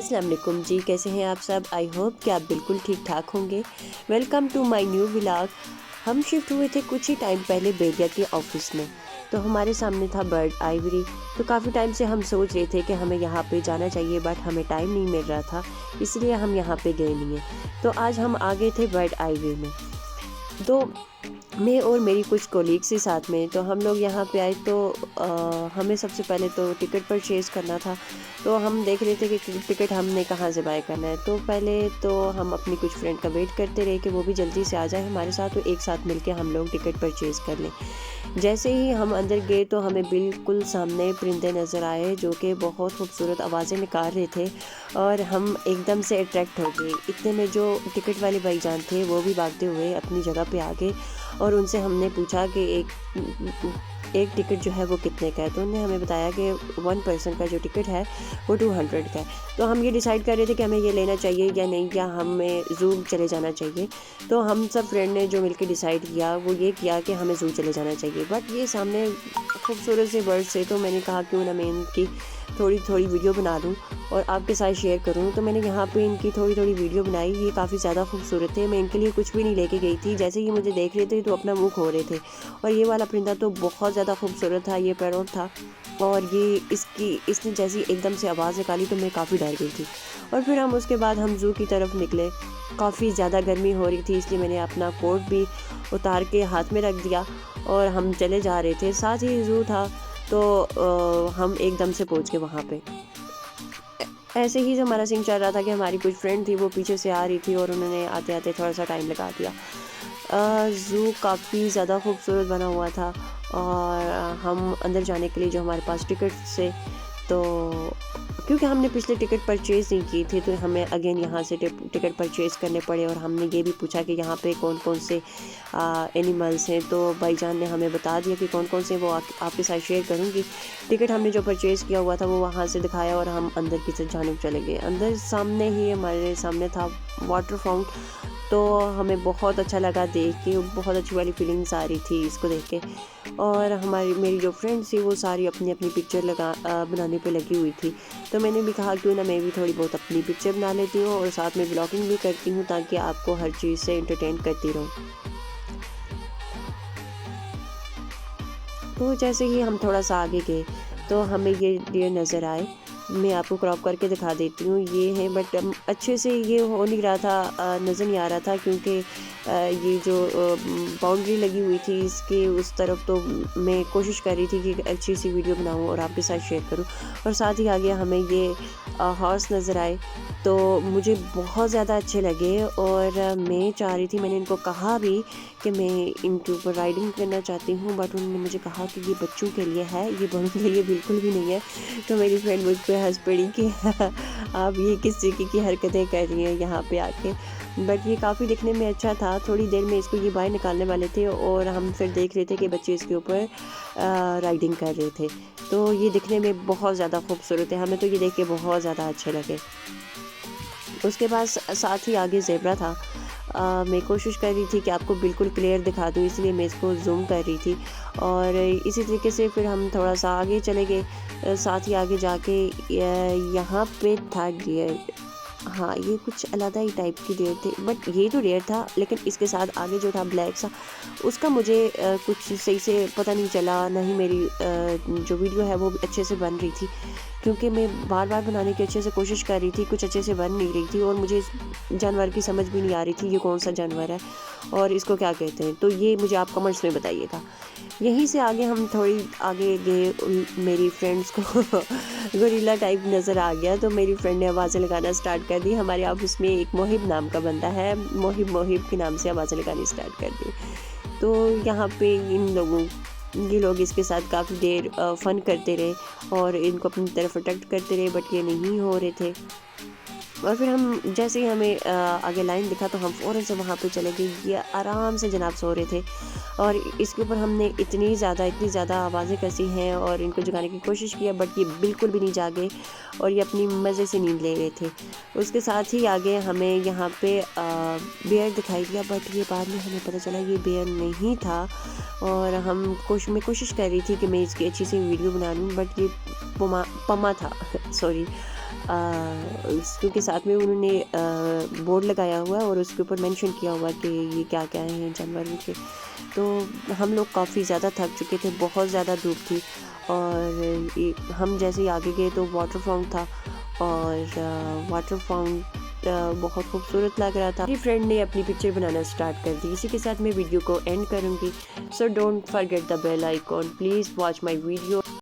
अस्सलाम वालेकुम जी, कैसे हैं आप सब। आई होप कि आप बिल्कुल ठीक ठाक होंगे। Welcome to my new vlog. हम शिफ्ट हुए थे कुछ ही टाइम पहले बेरिया के ऑफिस में, तो हमारे सामने था बर्ड आइवरी। तो काफ़ी टाइम से हम सोच रहे थे कि हमें यहाँ पे जाना चाहिए, बट हमें टाइम नहीं मिल रहा था, इसलिए हम यहाँ पे गए नहीं हैं। तो आज हम आ गए थे बर्ड आइवरी में। तो मैं और मेरी कुछ कोलीग्स ही साथ में, तो हम लोग यहाँ पे आए। तो हमें सबसे पहले तो टिकट परचेज़ करना था। तो हम देख रहे थे कि टिकट हमने कहाँ से बाय करना है। तो पहले तो हम अपनी कुछ फ्रेंड का वेट करते रहे कि वो भी जल्दी से आ जाए हमारे साथ, तो एक साथ मिलके हम लोग टिकट परचेज़ कर लें। जैसे ही हम अंदर गए तो हमें बिल्कुल सामने परिंदे नज़र आए जो कि बहुत खूबसूरत आवाज़ें निकाल रहे थे, और हम एकदम से अट्रैक्ट हो गए। इतने में जो टिकट वाले भाईजान थे वो भी भागते हुए अपनी जगह पे आ गए, और उनसे हमने पूछा कि एक टिकट जो है वो कितने का है। तो उन्होंने हमें बताया कि 1 पर्सन का जो टिकट है वो 200 का है। तो हम ये डिसाइड कर रहे थे कि हमें ये लेना चाहिए या नहीं, या हमें ज़ू चले जाना चाहिए। तो हम सब फ्रेंड ने जो मिलकर डिसाइड किया वो ये किया कि हमें ज़ू चले जाना चाहिए। बट ये सामने खूबसूरत से बर्ड्स थे, तो मैंने कहा क्यों ना मैं इनकी थोड़ी थोड़ी वीडियो बना लूँ और आपके साथ शेयर करूँ। तो मैंने यहाँ पे इनकी थोड़ी थोड़ी वीडियो बनाई। ये काफ़ी ज़्यादा खूबसूरत थे। मैं इनके लिए कुछ भी नहीं लेके गई थी। जैसे ही मुझे देख रहे थे तो अपना मुंह खो रहे थे। और ये वाला परिंदा तो बहुत ज़्यादा खूबसूरत था, ये पैरोट था। और ये इसने जैसी एकदम से आवाज़ निकाली तो मैं काफ़ी डर गई थी। और फिर हम उसके बाद हम ज़ू की तरफ निकले। काफ़ी ज़्यादा गर्मी हो रही थी, इसलिए मैंने अपना कोट भी उतार के हाथ में रख दिया और हम चले जा रहे थे। साथ ही ज़ू था, तो हम एकदम से पहुंच गए वहाँ पे। ऐसे ही जो हमारा सीन चल रहा था कि हमारी कुछ फ्रेंड थी वो पीछे से आ रही थी, और उन्होंने आते आते थोड़ा सा टाइम लगा दिया। ज़ू काफ़ी ज़्यादा खूबसूरत बना हुआ था, और हम अंदर जाने के लिए जो हमारे पास टिकट से, तो क्योंकि हमने पिछले टिकट परचेज़ नहीं की थी तो हमें अगेन यहाँ से टिकट परचेज़ करने पड़े। और हमने ये भी पूछा कि यहाँ पे कौन कौन से एनिमल्स हैं। तो भाईजान ने हमें बता दिया कि कौन कौन से, वो आपके साथ शेयर करूँगी। टिकट हमने जो परचेज़ किया हुआ था वो वहाँ से दिखाया, और हम अंदर की तरफ जाने चले गए। अंदर सामने ही हमारे सामने था वाटर फाउंट। तो हमें बहुत अच्छा लगा देख के, बहुत अच्छी वाली फीलिंग्स आ रही थी इसको देख के। और मेरी जो फ्रेंड्स थी वो सारी अपनी अपनी पिक्चर बनाने पे लगी हुई थी। तो मैंने भी कहा क्यों ना मैं भी थोड़ी बहुत अपनी पिक्चर बना लेती हूँ और साथ में ब्लॉगिंग भी करती हूँ, ताकि आपको हर चीज़ से एंटरटेन करती रहूँ। तो जैसे ही हम थोड़ा सा आगे गए तो हमें ये डियर नज़र आए। मैं आपको क्रॉप करके दिखा देती हूँ, ये है। बट अच्छे से ये हो नहीं रहा था, नज़र नहीं आ रहा था, क्योंकि ये जो बाउंड्री लगी हुई थी इसके उस तरफ। तो मैं कोशिश कर रही थी कि अच्छी सी वीडियो बनाऊँ और आपके साथ शेयर करूँ। और साथ ही आगे हमें ये हॉर्स नज़र आए, तो मुझे बहुत ज़्यादा अच्छे लगे। और मैं चाह रही थी, मैंने इनको कहा भी कि मैं इनके ऊपर राइडिंग करना चाहती हूँ, बट उन्होंने मुझे कहा कि ये बच्चों के लिए है, ये बड़ों के लिए बिल्कुल भी नहीं है। तो मेरी फ्रेंड मुझ पे हंस पड़ी कि आप ये किस तरीके की हरकतें कर रही हैं यहाँ पे आके। बट ये काफ़ी दिखने में अच्छा था। थोड़ी देर में इसको ये बाहर निकालने वाले थे, और हम फिर देख रहे थे कि बच्चे इसके ऊपर राइडिंग कर रहे थे। तो ये दिखने में बहुत ज़्यादा खूबसूरत है, हमें तो ये देख के बहुत ज़्यादा अच्छे लगे। उसके बाद साथ ही आगे ज़ेब्रा था। मैं कोशिश कर रही थी कि आपको बिल्कुल क्लियर दिखा दूँ, इसलिए मैं इसको ज़ूम कर रही थी। और इसी तरीके से फिर हम थोड़ा सा आगे चले गए। साथ ही आगे जाके यहाँ पे था डियर। हाँ, ये कुछ अलग ही टाइप की डियर थे, बट ये तो डियर था, लेकिन इसके साथ आगे जो था ब्लैक सा, उसका मुझे कुछ सही से पता नहीं चला। ना ही मेरी जो वीडियो है वो अच्छे से बन रही थी, क्योंकि मैं बार बार बनाने की अच्छे से कोशिश कर रही थी, कुछ अच्छे से बन नहीं रही थी। और मुझे इस जानवर की समझ भी नहीं आ रही थी ये कौन सा जानवर है और इसको क्या कहते हैं। तो ये मुझे आप कमेंट्स में बताइएगा। यहीं से आगे हम थोड़ी आगे गए, मेरी फ्रेंड्स को गोरिल्ला टाइप नज़र आ गया, तो मेरी फ्रेंड ने आवाज़ें लगाना स्टार्ट कर दी। हमारे ऑफिस में एक मोहिब नाम का बंदा है, मोहिब के नाम से आवाज़ें लगानी स्टार्ट कर दी। तो यहाँ पे ये लोग इसके साथ काफ़ी देर फ़न करते रहे, और इनको अपनी तरफ अट्रैक्ट करते रहे, बट ये नहीं हो रहे थे। और फिर हम जैसे ही हमें आगे लाइन दिखा तो हम फ़ौरन से वहाँ पे चले गए। ये आराम से जनाब सो रहे थे, और इसके ऊपर हमने इतनी ज़्यादा आवाज़ें कसी हैं और इनको जगाने की कोशिश किया, बट ये बिल्कुल भी नहीं जागे, और ये अपनी मज़े से नींद ले रहे थे। उसके साथ ही आगे हमें यहाँ पे बेयर दिखाई दिया, बट ये बाद में हमें पता चला ये बेयर नहीं था। और मैं कोशिश कर रही थी कि मैं इसकी अच्छी सी वीडियो बना लूँ, बट ये पमा था सॉरी क्योंकि साथ में उन्होंने बोर्ड लगाया हुआ है और उसके ऊपर मेंशन किया हुआ है कि ये क्या क्या हैं जानवरों के। तो हम लोग काफ़ी ज़्यादा थक चुके थे, बहुत ज़्यादा धूप थी और हम जैसे ही आगे गए तो वाटर फाउंट था और वाटर फाउंट बहुत खूबसूरत लग रहा था। मेरी फ्रेंड ने अपनी पिक्चर बनाना स्टार्ट कर दी। इसी के साथ मैं वीडियो को एंड करूँगी। So don't forget the bell icon, please watch my video.